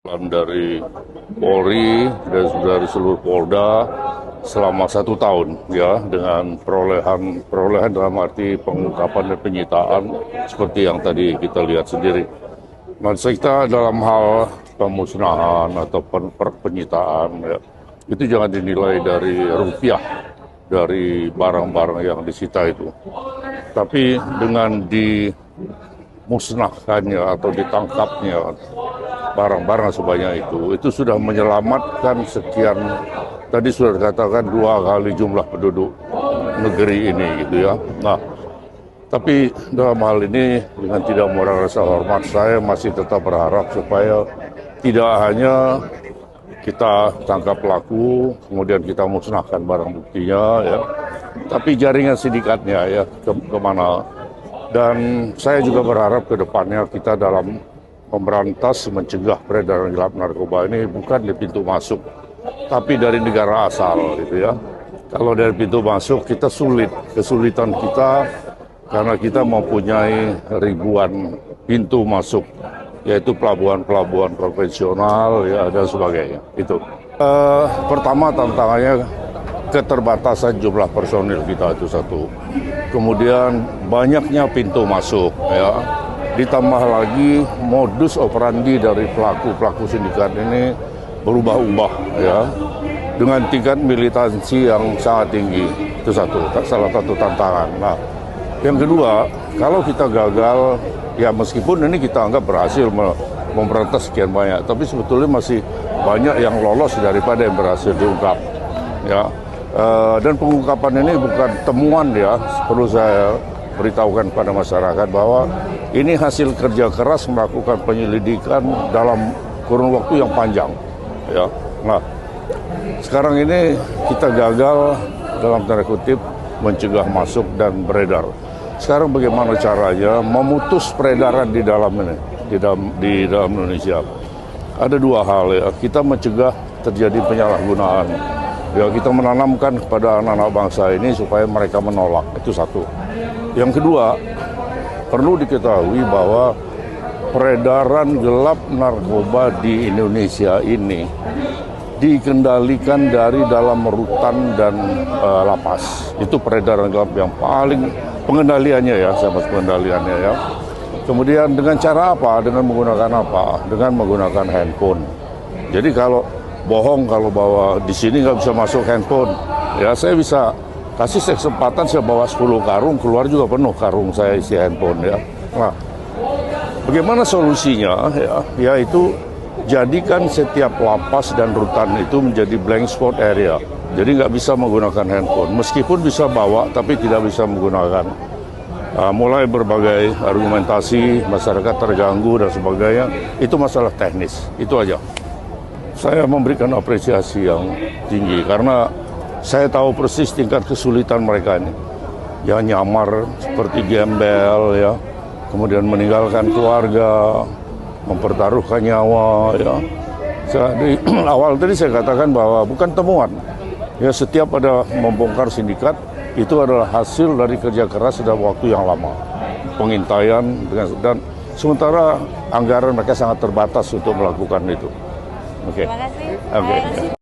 Dari Polri dan dari seluruh Polda selama 1 tahun ya, dengan perolehan dalam arti pengungkapan dan penyitaan seperti yang tadi kita lihat sendiri. Nah, kita dalam hal pemusnahan atau penyitaan ya, itu jangan dinilai dari rupiah dari barang-barang yang disita itu, tapi dengan dimusnahkannya atau ditangkapnya barang-barang sebanyak itu sudah menyelamatkan sekian, tadi sudah dikatakan 2 kali jumlah penduduk negeri ini gitu ya. Nah, tapi dalam hal ini dengan tidak mengurangi rasa hormat, saya masih tetap berharap supaya tidak hanya kita tangkap pelaku, kemudian kita musnahkan barang buktinya ya, tapi jaringan sindikatnya ya kemana. Dan saya juga berharap ke depannya kita dalam memberantas, mencegah peredaran gelap narkoba ini bukan di pintu masuk, tapi dari negara asal gitu ya. Kalau dari pintu masuk kita kesulitan kita karena kita mempunyai ribuan pintu masuk, yaitu pelabuhan-pelabuhan konvensional ya dan sebagainya. Itu pertama tantangannya keterbatasan jumlah personil kita itu satu. Kemudian banyaknya pintu masuk ya. Ditambah lagi modus operandi dari pelaku sindikat ini berubah-ubah ya, dengan tingkat militansi yang sangat tinggi. Itu salah satu tantangan. Nah, yang kedua, kalau kita gagal, ya meskipun ini kita anggap berhasil memberantas sekian banyak, tapi sebetulnya masih banyak yang lolos daripada yang berhasil diungkap ya. Dan pengungkapan ini bukan temuan ya, perlu saya beritahukan pada masyarakat bahwa ini hasil kerja keras melakukan penyelidikan dalam kurun waktu yang panjang ya. Nah, sekarang ini kita gagal dalam tanda kutip mencegah masuk dan beredar. Sekarang bagaimana caranya memutus peredaran di dalam Indonesia? Ada 2 hal ya. Kita mencegah terjadi penyalahgunaan. Ya, kita menanamkan kepada anak-anak bangsa ini supaya mereka menolak. Itu satu. Yang kedua, perlu diketahui bahwa peredaran gelap narkoba di Indonesia ini dikendalikan dari dalam rutan dan lapas. Itu peredaran gelap yang paling pengendaliannya ya, sama pengendaliannya ya. Kemudian dengan cara apa? Dengan menggunakan apa? Dengan menggunakan handphone. Jadi kalau bohong kalau bawa di sini nggak bisa masuk handphone, ya saya bisa kasih kesempatan saya bawa 10 karung, keluar juga penuh karung saya isi handphone ya. Nah, bagaimana solusinya ya? Yaitu jadikan setiap lapas dan rutan itu menjadi blank spot area. Jadi nggak bisa menggunakan handphone, meskipun bisa bawa tapi tidak bisa menggunakan. Mulai berbagai argumentasi, masyarakat terganggu dan sebagainya, itu masalah teknis, itu aja. Saya memberikan apresiasi yang tinggi karena saya tahu persis tingkat kesulitan mereka ini. Ya nyamar seperti gembel ya, kemudian meninggalkan keluarga, mempertaruhkan nyawa ya. Di awal tadi saya katakan bahwa bukan temuan. Ya, setiap ada membongkar sindikat itu adalah hasil dari kerja keras dalam waktu yang lama. Pengintaian dan sementara anggaran mereka sangat terbatas untuk melakukan itu. Oke. Terima kasih. Oke.